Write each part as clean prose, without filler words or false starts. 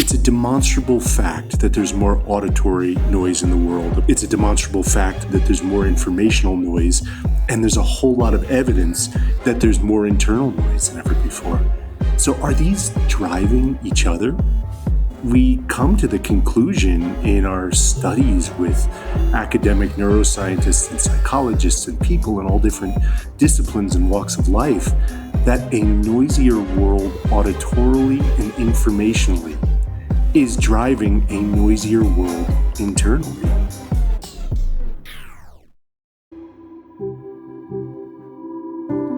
It's a demonstrable fact that there's more auditory noise in the world. It's a demonstrable fact that there's more informational noise, and there's a whole lot of evidence that there's more internal noise than ever before. So are these driving each other? We come to the conclusion in our studies with academic neuroscientists and psychologists and people in all different disciplines and walks of life that a noisier world auditorily and informationally is driving a noisier world internally.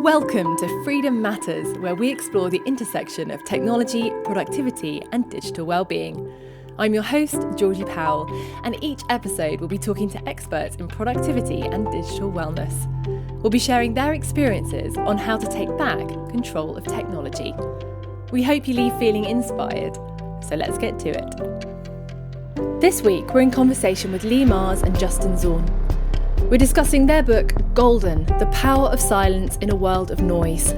Welcome to Freedom Matters, where we explore the intersection of technology, productivity, and digital well-being. I'm your host, Georgie Powell, and each episode we'll be talking to experts in productivity and digital wellness. We'll be sharing their experiences on how to take back control of technology. We hope you leave feeling inspired, so let's get to it. This week, we're in conversation with Leigh Marz and Justin Zorn. We're discussing their book, Golden, The Power of Silence in a World of Noise,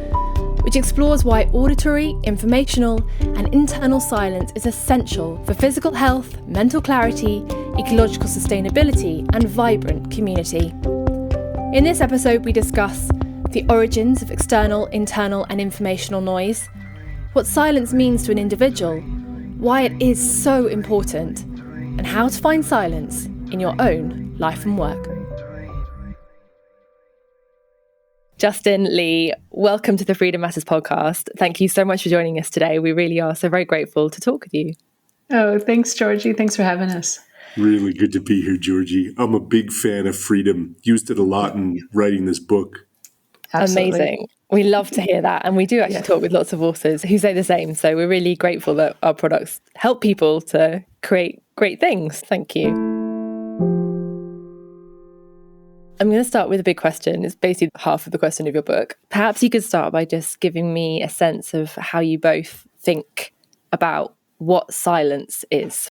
which explores why auditory, informational, and internal silence is essential for physical health, mental clarity, ecological sustainability, and vibrant community. In this episode, we discuss the origins of external, internal, and informational noise, what silence means to an individual, why it is so important, and how to find silence in your own life and work. Justin, Leigh, welcome to the Freedom Matters podcast. Thank you so much for joining us today. We really are so very grateful to talk with you. Oh, thanks, Georgie. Thanks for having us. Really good to be here, Georgie. I'm a big fan of freedom. Used it a lot in writing this book. Absolutely. Amazing. We love to hear that. And we do actually talk with lots of authors who say the same. So we're really grateful that our products help people to create great things. Thank you. I'm going to start with a big question. It's basically half of the question of your book. Perhaps you could start by just giving me a sense of how you both think about what silence is.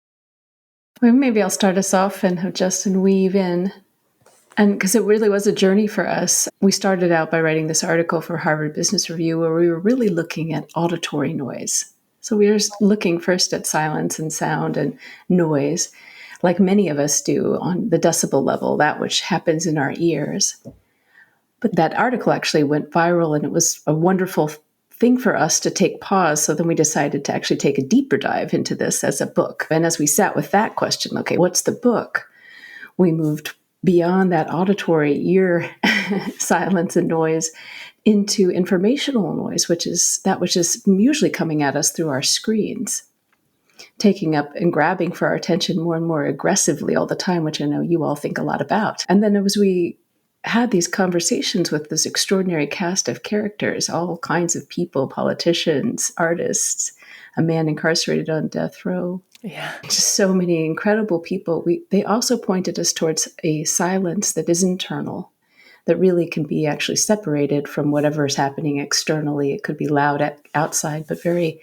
Well, maybe I'll start us off and have Justin weave in. And because it really was a journey for us. We started out by writing this article for Harvard Business Review where we were really looking at auditory noise. So we were looking first at silence and sound and noise, like many of us do on the decibel level, that which happens in our ears. But that article actually went viral, and it was a wonderful thing for us to take pause. So then we decided to actually take a deeper dive into this as a book. And as we sat with that question, okay, what's the book? We moved beyond that auditory ear silence and noise into informational noise, which is usually coming at us through our screens, taking up and grabbing for our attention more and more aggressively all the time, which I know you all think a lot about. And then as we had these conversations with this extraordinary cast of characters, all kinds of people, politicians, artists, a man incarcerated on death row, just so many incredible people, they also pointed us towards a silence that is internal, that really can be actually separated from whatever is happening externally. It could be loud outside, but very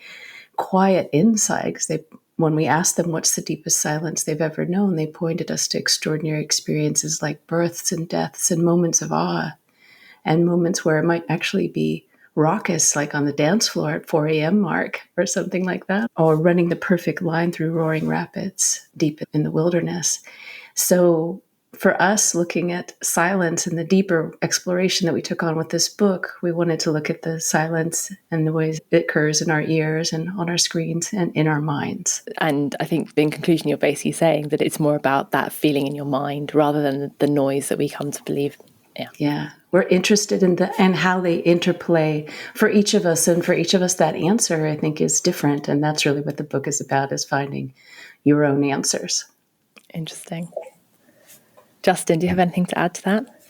quiet inside, because when we asked them what's the deepest silence they've ever known, they pointed us to extraordinary experiences like births and deaths and moments of awe and moments where it might actually be raucous, like on the dance floor at 4 a.m. mark or something like that, or running the perfect line through roaring rapids deep in the wilderness. So for us, looking at silence and the deeper exploration that we took on with this book, we wanted to look at the silence and the ways it occurs in our ears and on our screens and in our minds. And I think in conclusion, you're basically saying that it's more about that feeling in your mind rather than the noise that we come to believe. Yeah. We're interested in and how they interplay for each of us. And for each of us, that answer, I think, is different. And that's really what the book is about, is finding your own answers. Interesting. Justin, do you have anything to add to that?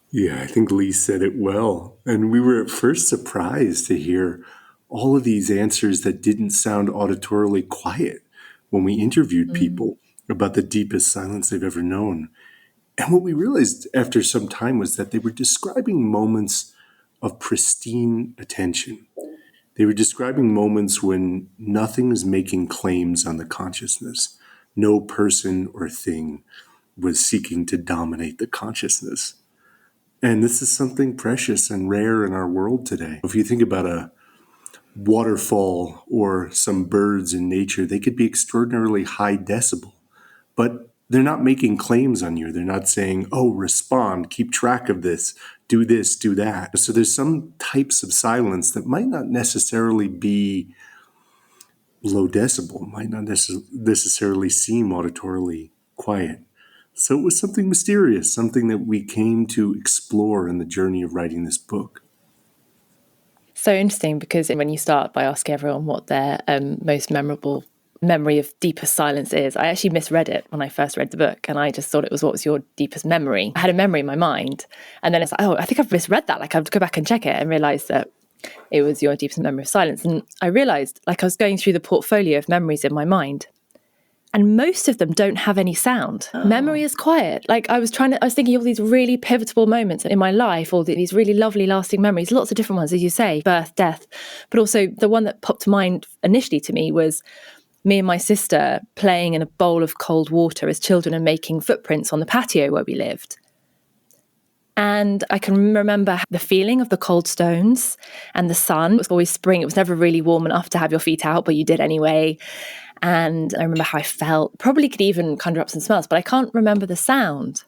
Yeah, I think Leigh said it well. And we were at first surprised to hear all of these answers that didn't sound auditorily quiet when we interviewed people about the deepest silence they've ever known. And what we realized after some time was that they were describing moments of pristine attention. They were describing moments when nothing is making claims on the consciousness. No person or thing was seeking to dominate the consciousness. And this is something precious and rare in our world today. If you think about waterfall or some birds in nature, they could be extraordinarily high decibel, but they're not making claims on you. They're not saying, oh, respond, keep track of this, do that. So there's some types of silence that might not necessarily be low decibel, might not necessarily seem auditorily quiet. So it was something mysterious, something that we came to explore in the journey of writing this book. So interesting, because when you start by asking everyone what their most memorable memory of deepest silence is, I actually misread it when I first read the book, and I just thought it was, what was your deepest memory? I had a memory in my mind, and then it's like, oh, I think I've misread that. Like, I have to go back and check it and realize that it was your deepest memory of silence. And I realized, like, I was going through the portfolio of memories in my mind, and most of them don't have any sound. Oh. Memory is quiet. Like, I was thinking of all these really pivotal moments in my life, all these really lovely lasting memories, lots of different ones, as you say, birth, death. But also the one that popped to mind initially to me was me and my sister playing in a bowl of cold water as children and making footprints on the patio where we lived. And I can remember the feeling of the cold stones and the sun. It was always spring. It was never really warm enough to have your feet out, but you did anyway. And I remember how I felt. Probably could even conjure up some smells, but I can't remember the sound.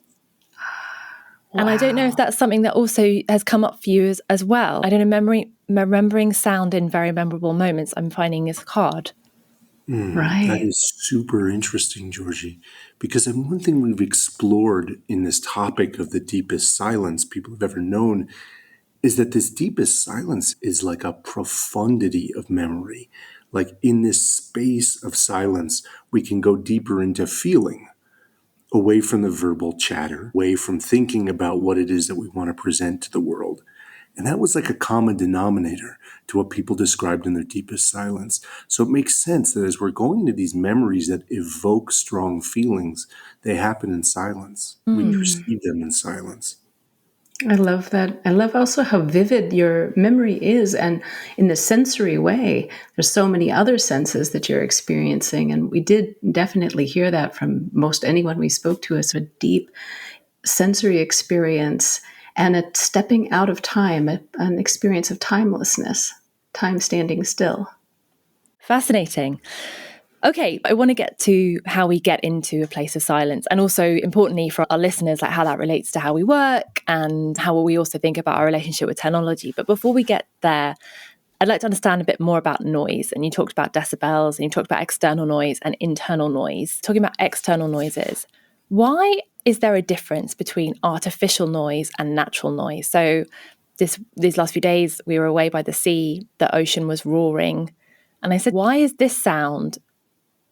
Wow. And I don't know if that's something that also has come up for you as well. I don't know, remembering sound in very memorable moments, I'm finding is hard. Right. That is super interesting, Georgie, because one thing we've explored in this topic of the deepest silence people have ever known is that this deepest silence is like a profundity of memory. Like, in this space of silence, we can go deeper into feeling, away from the verbal chatter, away from thinking about what it is that we want to present to the world. And that was like a common denominator to what people described in their deepest silence. So it makes sense that as we're going into these memories that evoke strong feelings, they happen in silence. We perceive them in silence. I love that. I love also how vivid your memory is, and in the sensory way. There's so many other senses that you're experiencing, and we did definitely hear that from most anyone we spoke to, as a deep sensory experience and a stepping out of time, an experience of timelessness, time standing still. Fascinating. Okay, I want to get to how we get into a place of silence, and also importantly for our listeners, like how that relates to how we work and how we also think about our relationship with technology. But before we get there, I'd like to understand a bit more about noise. And you talked about decibels, and you talked about external noise and internal noise. Talking about external noises, why is there a difference between artificial noise and natural noise? So these last few days, we were away by the sea, the ocean was roaring. And I said, why is this sound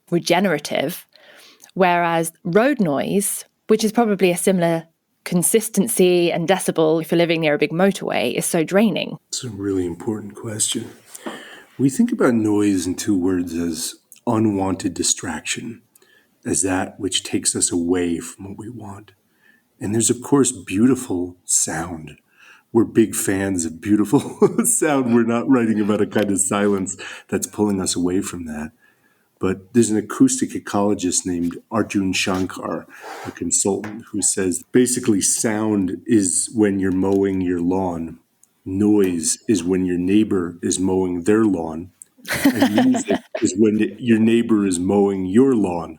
regenerative, whereas road noise, which is probably a similar consistency and decibel if you're living near a big motorway, is so draining? It's a really important question. We think about noise in two words as unwanted distraction, as that which takes us away from what we want. And there's, of course, beautiful sound. We're big fans of beautiful sound. We're not writing about a kind of silence that's pulling us away from that. But there's an acoustic ecologist named Arjun Shankar, a consultant, who says basically sound is when you're mowing your lawn. Noise is when your neighbor is mowing their lawn. And music is when your neighbor is mowing your lawn.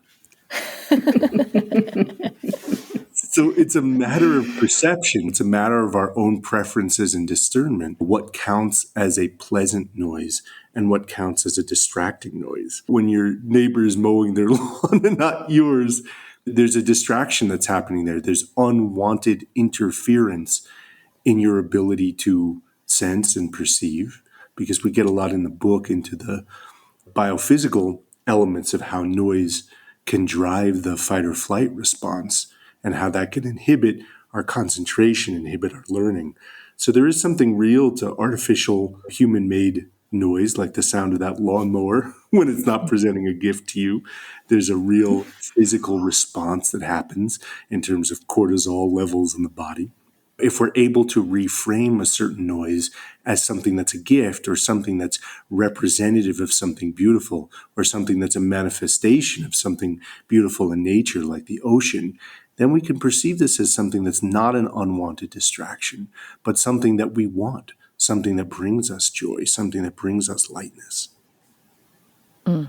So it's a matter of perception. It's a matter of our own preferences and discernment. What counts as a pleasant noise and what counts as a distracting noise. When your neighbor is mowing their lawn and not yours, there's a distraction that's happening there. There's unwanted interference in your ability to sense and perceive, because we get a lot in the book into the biophysical elements of how noise can drive the fight or flight response, and how that can inhibit our concentration, inhibit our learning. So there is something real to artificial human-made noise, like the sound of that lawnmower when it's not presenting a gift to you. There's a real physical response that happens in terms of cortisol levels in the body. If we're able to reframe a certain noise as something that's a gift, or something that's representative of something beautiful, or something that's a manifestation of something beautiful in nature, like the ocean, then we can perceive this as something that's not an unwanted distraction, but something that we want, something that brings us joy, something that brings us lightness. And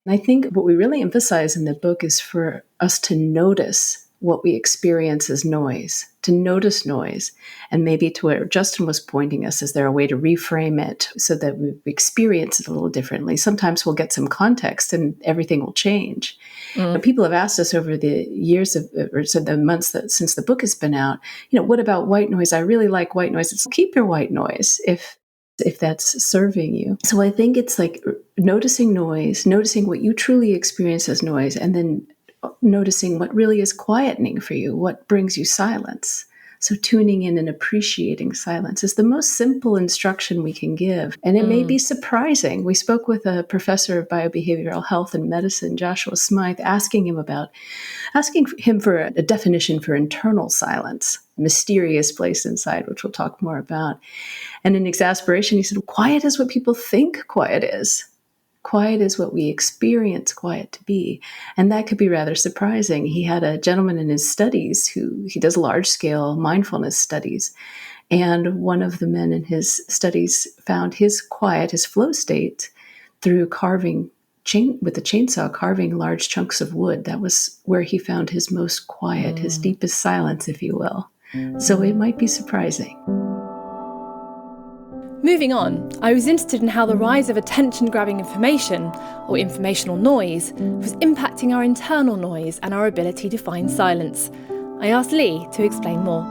I think what we really emphasize in the book is for us to notice what we experience as noise, to notice noise. And maybe to where Justin was pointing us, is there a way to reframe it so that we experience it a little differently? Sometimes we'll get some context and everything will change. But people have asked us over the years or so the months since the book has been out, what about white noise? I really like white noise. It's keep your white noise if that's serving you. So I think it's like noticing noise, noticing what you truly experience as noise, and then noticing what really is quietening for you, what brings you silence. So tuning in and appreciating silence is the most simple instruction we can give. And it may be surprising. We spoke with a professor of biobehavioral health and medicine, Joshua Smythe, asking him for a definition for internal silence, mysterious place inside, which we'll talk more about. And in exasperation, he said, quiet is what people think quiet is. Quiet is what we experience quiet to be. And that could be rather surprising. He had a gentleman in his studies he does large-scale mindfulness studies. And one of the men in his studies found his quiet, his flow state, through carving with a chainsaw, carving large chunks of wood. That was where he found his most quiet, his deepest silence, if you will. So it might be surprising. Moving on, I was interested in how the rise of attention-grabbing information, or informational noise, was impacting our internal noise and our ability to find silence. I asked Leigh to explain more.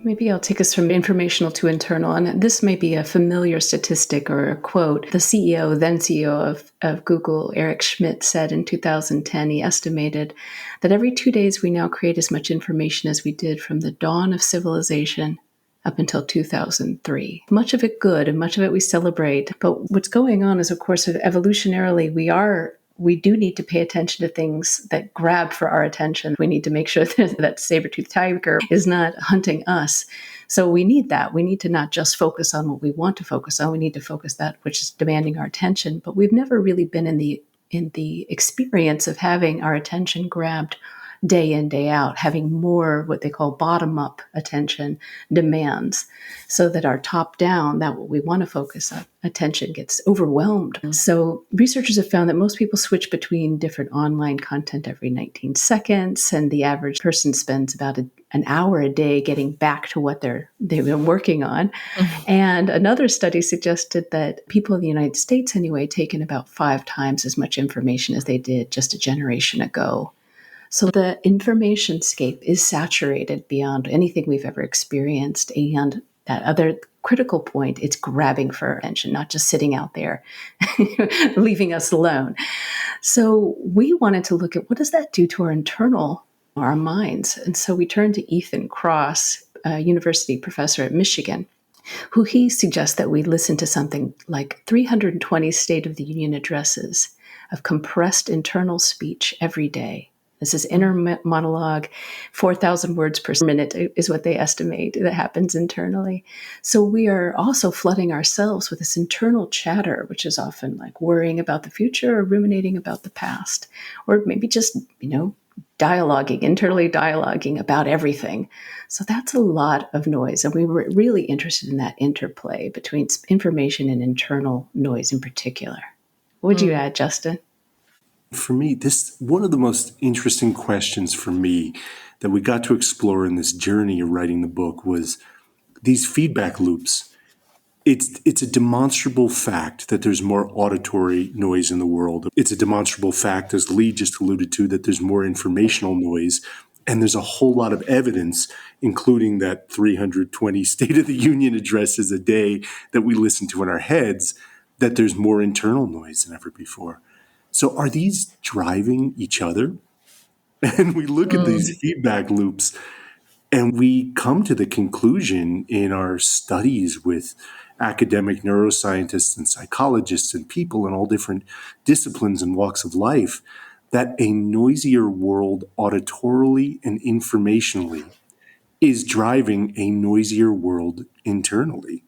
Maybe I'll take us from informational to internal, and this may be a familiar statistic or a quote. The then CEO of Google, Eric Schmidt, said in 2010, he estimated that every 2 days we now create as much information as we did from the dawn of civilization up until 2003. Much of it good and much of it we celebrate. But what's going on is, of course, evolutionarily, we do need to pay attention to things that grab for our attention. We need to make sure that saber-toothed tiger is not hunting us. So we need that. We need to not just focus on what we want to focus on. We need to focus that which is demanding our attention. But we've never really been in the experience of having our attention grabbed day in, day out, having more what they call bottom-up attention demands, so that our top-down, that what we want to focus on, attention gets overwhelmed. So researchers have found that most people switch between different online content every 19 seconds, and the average person spends about an hour a day getting back to what they've been working on. And another study suggested that people in the United States, anyway, take in about 5 times as much information as they did just a generation ago. So the information scape is saturated beyond anything we've ever experienced. And that other critical point, it's grabbing for our attention, not just sitting out there, leaving us alone. So we wanted to look at what does that do to our minds? And so we turned to Ethan Kross, a university professor at Michigan, who he suggests that we listen to something like 320 State of the Union addresses of compressed internal speech every day. This is inner monologue, 4,000 words per minute is what they estimate that happens internally. So we are also flooding ourselves with this internal chatter, which is often like worrying about the future or ruminating about the past, or maybe just, internally dialoguing about everything. So that's a lot of noise. And we were really interested in that interplay between information and internal noise in particular. What would you add, Justin? For me, one of the most interesting questions for me that we got to explore in this journey of writing the book was these feedback loops. It's a demonstrable fact that there's more auditory noise in the world. It's a demonstrable fact, as Leigh just alluded to, that there's more informational noise. And there's a whole lot of evidence, including that 320 State of the Union addresses a day that we listen to in our heads, that there's more internal noise than ever before. So are these driving each other? And we look at these feedback loops and we come to the conclusion in our studies with academic neuroscientists and psychologists and people in all different disciplines and walks of life that a noisier world auditorily and informationally is driving a noisier world internally.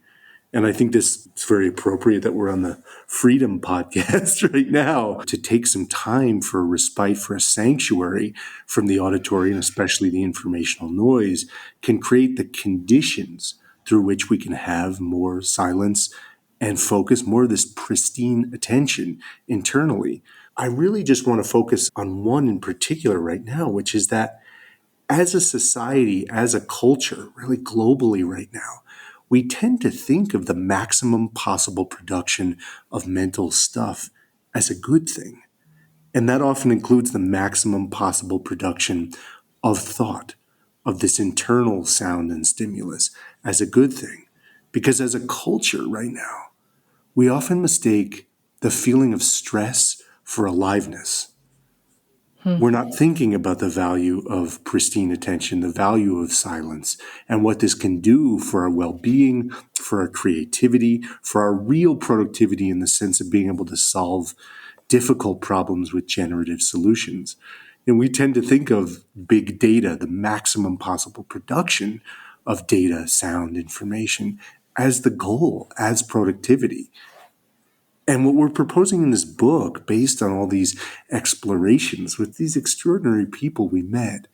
And I think it's very appropriate that we're on the Freedom podcast right now to take some time for a respite, for a sanctuary from the auditory and especially the informational noise can create the conditions through which we can have more silence and focus, more of this pristine attention internally. I really just want to focus on one in particular right now, which is that as a society, as a culture, really globally right now, we tend to think of the maximum possible production of mental stuff as a good thing. And that often includes the maximum possible production of thought, of this internal sound and stimulus as a good thing. Because as a culture right now, we often mistake the feeling of stress for aliveness. We're not thinking about the value of pristine attention, the value of silence, and what this can do for our well-being, for our creativity, for our real productivity in the sense of being able to solve difficult problems with generative solutions. And we tend to think of big data, the maximum possible production of data, sound, information, as the goal, as productivity. And what we're proposing in this book, based on all these explorations with these extraordinary people we met,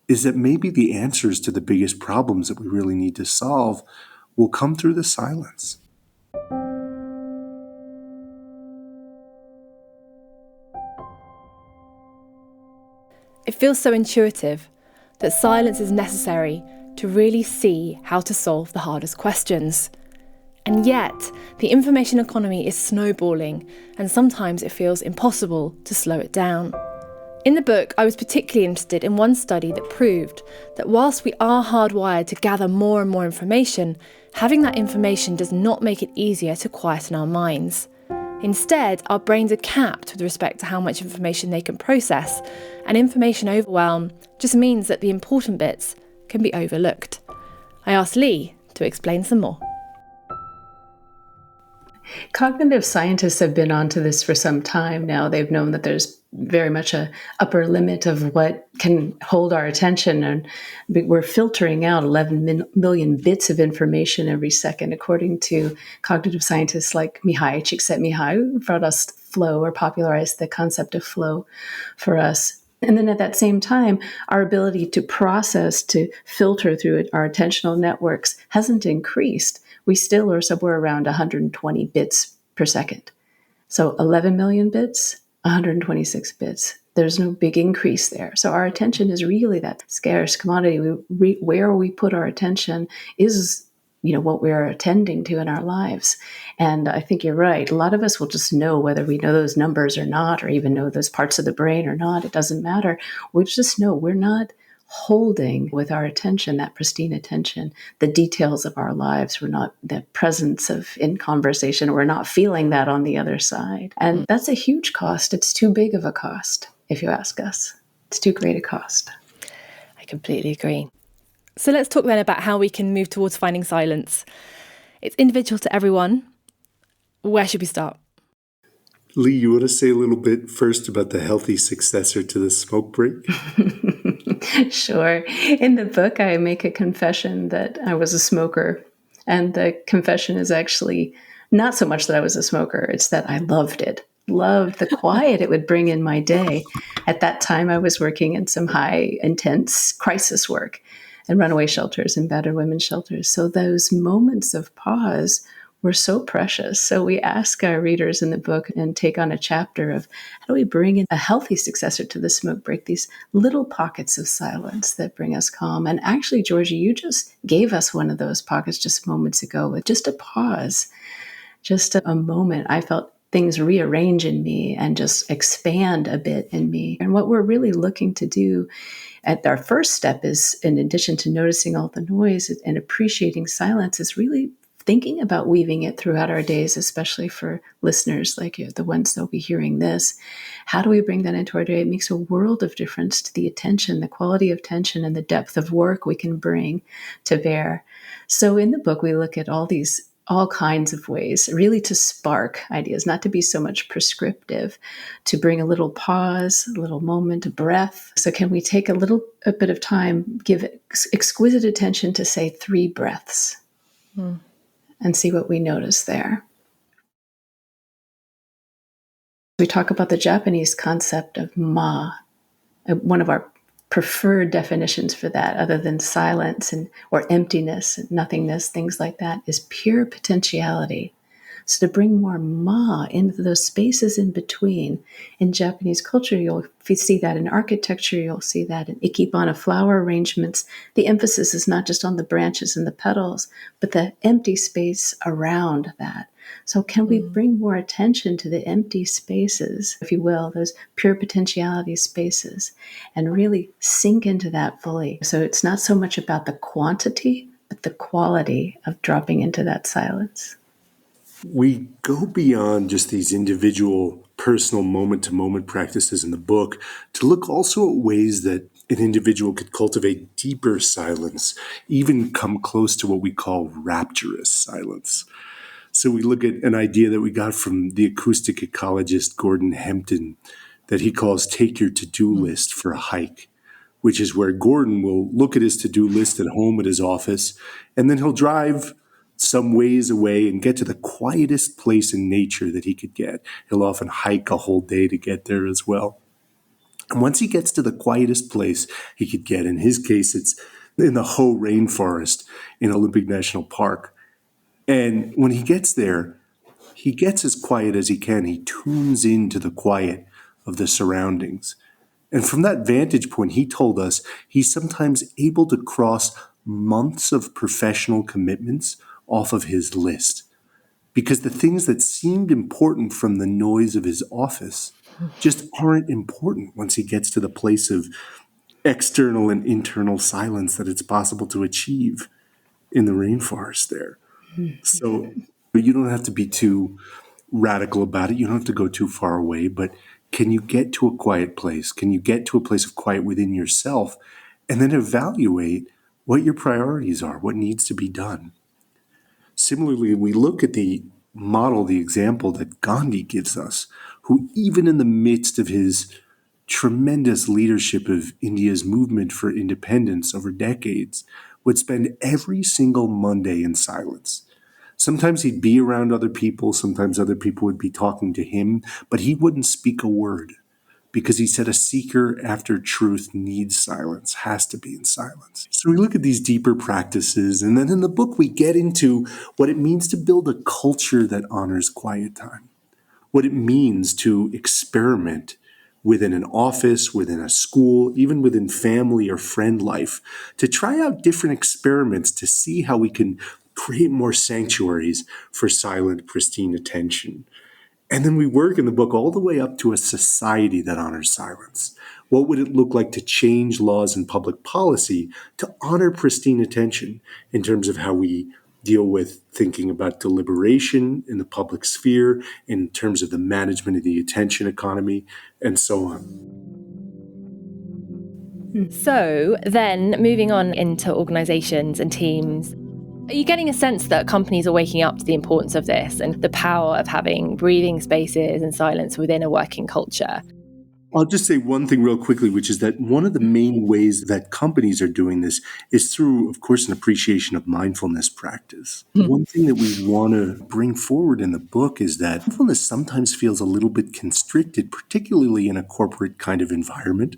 is that maybe the answers to the biggest problems that we really need to solve will come through the silence. It feels so intuitive that silence is necessary to really see how to solve the hardest questions. And yet, the information economy is snowballing, and sometimes it feels impossible to slow it down. In the book, I was particularly interested in one study that proved that whilst we are hardwired to gather more and more information, having that information does not make it easier to quieten our minds. Instead, our brains are capped with respect to how much information they can process, and information overwhelm just means that the important bits can be overlooked. I asked Leigh to explain some more. Cognitive scientists have been onto this for some time now. They've known that there's very much a upper limit of what can hold our attention, and we're filtering out 11 million bits of information every second, according to cognitive scientists like Csikszentmihalyi, who brought us flow or popularized the concept of flow for us. And then at that same time, our ability to process, to filter through our attentional networks hasn't increased. We still are somewhere around 120 bits per second. So 11 million bits, 126 bits. There's no big increase there. So our attention is really that scarce commodity. Where we put our attention is, what we're attending to in our lives. And I think you're right. A lot of us will just know whether we know those numbers or not, or even know those parts of the brain or not. It doesn't matter. We just know we're not holding with our attention, that pristine attention, the details of our lives. We're not the presence of in conversation. We're not feeling that on the other side. And that's a huge cost. It's too big of a cost, if you ask us. It's too great a cost. I completely agree. So let's talk then about how we can move towards finding silence. It's individual to everyone. Where should we start? Leigh, you want to say a little bit first about the healthy successor to the smoke break? Sure. In the book, I make a confession that I was a smoker. And the confession is actually not so much that I was a smoker, it's that I loved it. Loved the quiet it would bring in my day. At that time, I was working in some high, intense crisis work and runaway shelters and battered women's shelters. So those moments of pause were so precious. So we ask our readers in the book and take on a chapter of how do we bring in a healthy successor to the smoke break, these little pockets of silence that bring us calm. And actually, Georgie, you just gave us one of those pockets just moments ago with just a pause, just a moment. I felt things rearrange in me and just expand a bit in me. And what we're really looking to do at our first step is, in addition to noticing all the noise and appreciating silence, is really thinking about weaving it throughout our days, especially for listeners like you, the ones that'll be hearing this. How do we bring that into our day? It makes a world of difference to the attention, the quality of attention, and the depth of work we can bring to bear. So in the book, we look at all kinds of ways, really to spark ideas, not to be so much prescriptive, to bring a little pause, a little moment, a breath. So can we take a bit of time, give exquisite attention to, say, 3 breaths? and see what we notice there. We talk about the Japanese concept of ma, one of our preferred definitions for that, other than silence or emptiness and nothingness, things like that, is pure potentiality. So to bring more ma into those spaces in between. In Japanese culture, you'll see that in architecture, you'll see that in ikebana flower arrangements. The emphasis is not just on the branches and the petals, but the empty space around that. So can we bring more attention to the empty spaces, if you will, those pure potentiality spaces, and really sink into that fully? So it's not so much about the quantity, but the quality of dropping into that silence. We go beyond just these individual personal moment-to-moment practices in the book to look also at ways that an individual could cultivate deeper silence, even come close to what we call rapturous silence. So we look at an idea that we got from the acoustic ecologist Gordon Hempton that he calls take your to-do list for a hike, which is where Gordon will look at his to-do list at home at his office, and then he'll drive some ways away and get to the quietest place in nature that he could get. He'll often hike a whole day to get there as well. And once he gets to the quietest place he could get, in his case, it's in the Hoh rainforest in Olympic National Park. And when he gets there, he gets as quiet as he can. He tunes into the quiet of the surroundings. And from that vantage point, he told us he's sometimes able to cross months of professional commitments off of his list because the things that seemed important from the noise of his office just aren't important once he gets to the place of external and internal silence that it's possible to achieve in the rainforest there. So you don't have to be too radical about it. You don't have to go too far away, but can you get to a quiet place? Can you get to a place of quiet within yourself and then evaluate what your priorities are, what needs to be done? Similarly, we look at the model, the example that Gandhi gives us, who even in the midst of his tremendous leadership of India's movement for independence over decades, would spend every single Monday in silence. Sometimes he'd be around other people, sometimes other people would be talking to him, but he wouldn't speak a word because he said a seeker after truth needs silence, has to be in silence. So we look at these deeper practices, and then in the book we get into what it means to build a culture that honors quiet time, what it means to experiment within an office, within a school, even within family or friend life, to try out different experiments to see how we can create more sanctuaries for silent, pristine attention. And then we work in the book all the way up to a society that honors silence. What would it look like to change laws and public policy to honor pristine attention in terms of how we deal with thinking about deliberation in the public sphere, in terms of the management of the attention economy, and so on. So then moving on into organizations and teams, are you getting a sense that companies are waking up to the importance of this and the power of having breathing spaces and silence within a working culture? I'll just say one thing real quickly, which is that one of the main ways that companies are doing this is through, of course, an appreciation of mindfulness practice. One thing that we want to bring forward in the book is that mindfulness sometimes feels a little bit constricted, particularly in a corporate kind of environment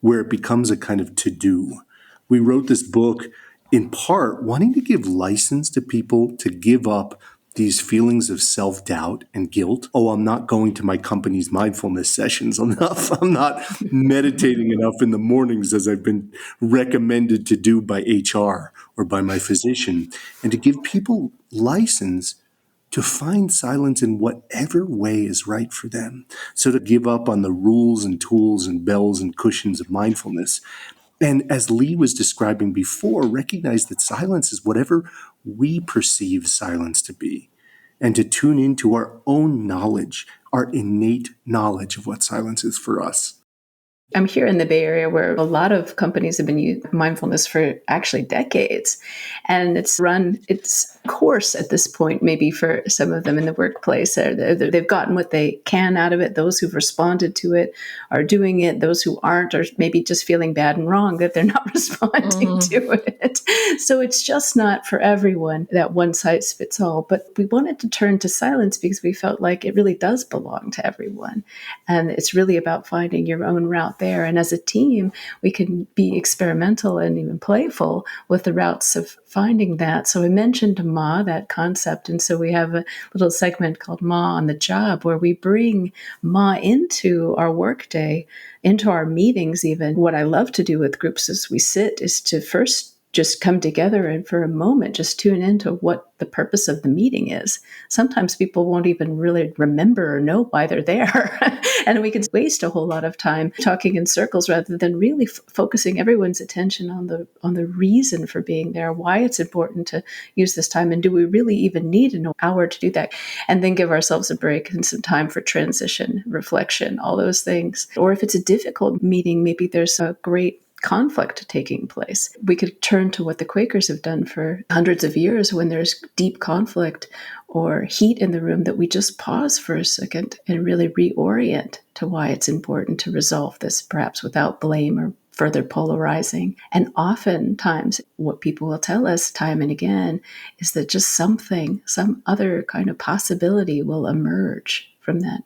where it becomes a kind of to-do. We wrote this book in part wanting to give license to people to give up these feelings of self-doubt and guilt. Oh, I'm not going to my company's mindfulness sessions enough. I'm not meditating enough in the mornings as I've been recommended to do by HR or by my physician. And to give people license to find silence in whatever way is right for them. So to give up on the rules and tools and bells and cushions of mindfulness. And as Leigh was describing before, recognize that silence is whatever we perceive silence to be, and to tune into our own knowledge, our innate knowledge of what silence is for us. I'm here in the Bay Area where a lot of companies have been using mindfulness for actually decades. And it's course at this point, maybe for some of them in the workplace. They've gotten what they can out of it. Those who've responded to it are doing it. Those who aren't are maybe just feeling bad and wrong that they're not responding to it. So it's just not for everyone that one size fits all. But we wanted to turn to silence because we felt like it really does belong to everyone. And it's really about finding your own route there. And as a team, we can be experimental and even playful with the routes of finding that. So I mentioned Ma, that concept. And so we have a little segment called Ma on the Job, where we bring Ma into our workday, into our meetings even. What I love to do with groups as we sit is to first just come together and for a moment just tune into what the purpose of the meeting is. Sometimes people won't even really remember or know why they're there. And we can waste a whole lot of time talking in circles rather than really focusing everyone's attention on the reason for being there, why it's important to use this time, and do we really even need an hour to do that? And then give ourselves a break and some time for transition, reflection, all those things. Or if it's a difficult meeting, maybe there's a great conflict taking place. We could turn to what the Quakers have done for hundreds of years when there's deep conflict or heat in the room, that we just pause for a second and really reorient to why it's important to resolve this, perhaps without blame or further polarizing. And oftentimes what people will tell us time and again is that just some other kind of possibility will emerge from that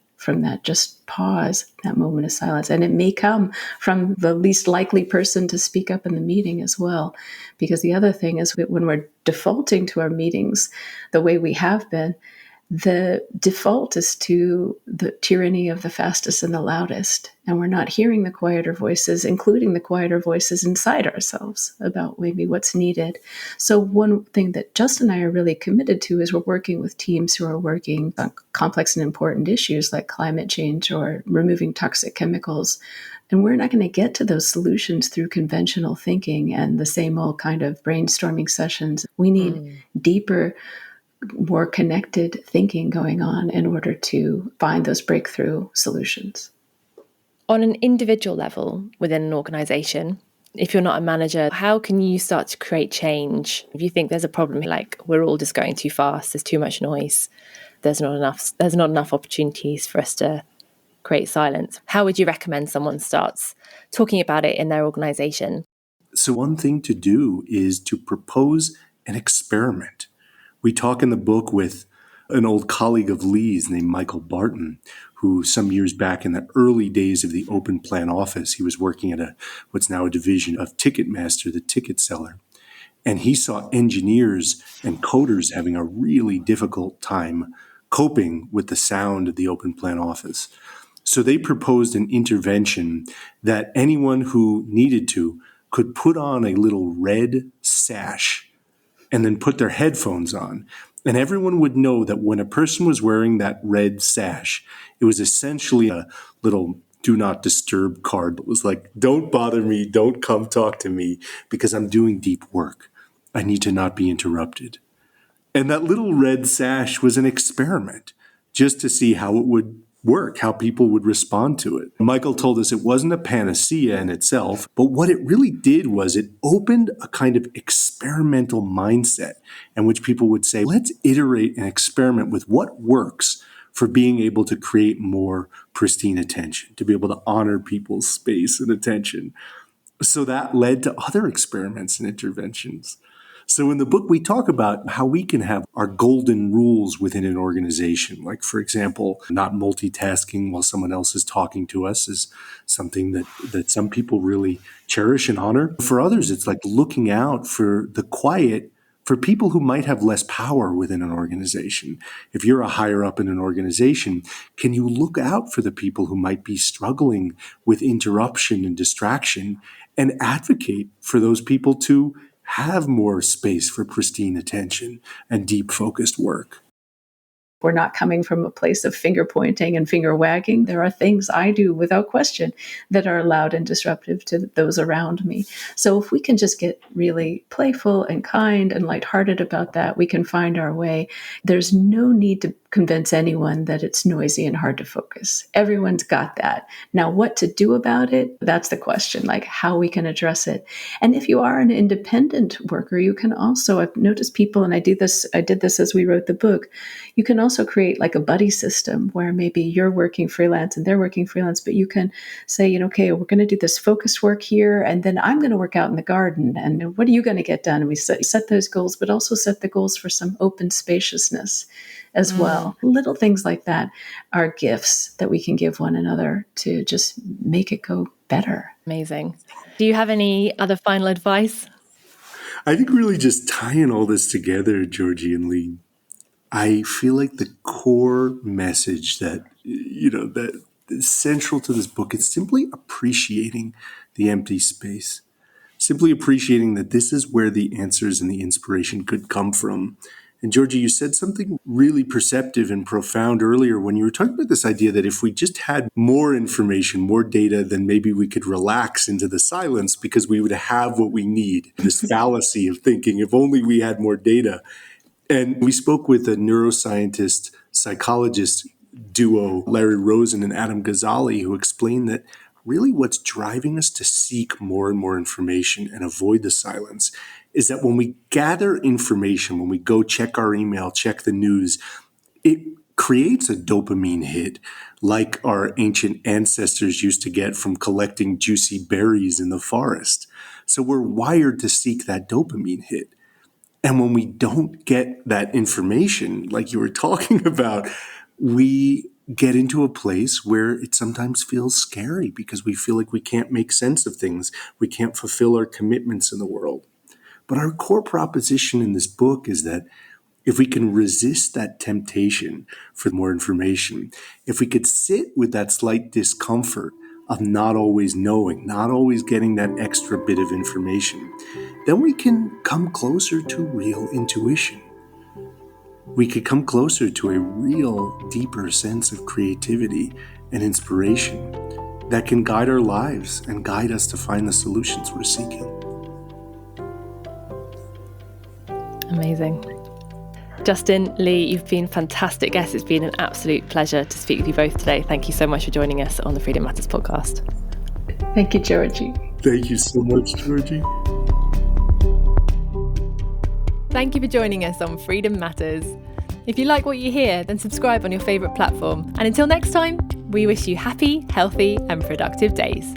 just pause, that moment of silence. And it may come from the least likely person to speak up in the meeting as well. Because the other thing is, when we're defaulting to our meetings the way we have been, the default is to the tyranny of the fastest and the loudest. And we're not hearing the quieter voices, including the quieter voices inside ourselves about maybe what's needed. So one thing that Justin and I are really committed to is we're working with teams who are working on complex and important issues like climate change or removing toxic chemicals. And we're not going to get to those solutions through conventional thinking and the same old kind of brainstorming sessions. We need deeper, more connected thinking going on in order to find those breakthrough solutions. On an individual level within an organization, if you're not a manager, how can you start to create change? If you think there's a problem, like we're all just going too fast, there's too much noise, there's not enough opportunities for us to create silence, how would you recommend someone starts talking about it in their organization? So one thing to do is to propose an experiment. We talk in the book with an old colleague of Lee's named Michael Barton, who some years back in the early days of the open plan office, he was working at what's now a division of Ticketmaster, the ticket seller. And he saw engineers and coders having a really difficult time coping with the sound of the open plan office. So they proposed an intervention that anyone who needed to could put on a little red sash and then put their headphones on. And everyone would know that when a person was wearing that red sash, it was essentially a little do not disturb card. It was like, don't bother me, don't come talk to me, because I'm doing deep work. I need to not be interrupted. And that little red sash was an experiment just to see how it would work, how people would respond to it. Michael told us it wasn't a panacea in itself, but what it really did was it opened a kind of experimental mindset in which people would say, let's iterate and experiment with what works for being able to create more pristine attention, to be able to honor people's space and attention. So that led to other experiments and interventions. So in the book, we talk about how we can have our golden rules within an organization. Like, for example, not multitasking while someone else is talking to us is something that some people really cherish and honor. For others, it's like looking out for the quiet for people who might have less power within an organization. If you're a higher up in an organization, can you look out for the people who might be struggling with interruption and distraction and advocate for those people to have more space for pristine attention and deep focused work? We're not coming from a place of finger pointing and finger wagging. There are things I do without question that are loud and disruptive to those around me. So if we can just get really playful and kind and lighthearted about that, we can find our way. There's no need to convince anyone that it's noisy and hard to focus. Everyone's got that. Now, what to do about it? That's the question, like how we can address it. And if you are an independent worker, you can also, I've noticed people, and I did this as we wrote the book, you can also create like a buddy system where maybe you're working freelance and they're working freelance, but you can say, okay, we're going to do this focus work here, and then I'm going to work out in the garden, and what are you going to get done? And we set those goals, but also set the goals for some open spaciousness as well. Little things like that are gifts that we can give one another to just make it go better. Amazing. Do you have any other final advice? I think really just tying all this together, Georgie and Leigh, I feel like the core message that is central to this book is simply appreciating the empty space. Simply appreciating that this is where the answers and the inspiration could come from. And Georgie, you said something really perceptive and profound earlier when you were talking about this idea that if we just had more information, more data, then maybe we could relax into the silence because we would have what we need. This fallacy of thinking, if only we had more data. And we spoke with a neuroscientist, psychologist duo, Larry Rosen and Adam Ghazali, who explained that really what's driving us to seek more and more information and avoid the silence is that when we gather information, when we go check our email, check the news, it creates a dopamine hit like our ancient ancestors used to get from collecting juicy berries in the forest. So we're wired to seek that dopamine hit. And when we don't get that information, like you were talking about, we get into a place where it sometimes feels scary because we feel like we can't make sense of things. We can't fulfill our commitments in the world. But our core proposition in this book is that if we can resist that temptation for more information, if we could sit with that slight discomfort of not always knowing, not always getting that extra bit of information, then we can come closer to real intuition. We could come closer to a real, deeper sense of creativity and inspiration that can guide our lives and guide us to find the solutions we're seeking. Amazing. Justin, Leigh, you've been fantastic guests. It's been an absolute pleasure to speak with you both today. Thank you so much for joining us on the Freedom Matters podcast. Thank you, Georgie. Thank you so much, Georgie. Thank you for joining us on Freedom Matters. If you like what you hear, then subscribe on your favourite platform. And until next time, we wish you happy, healthy, and productive days.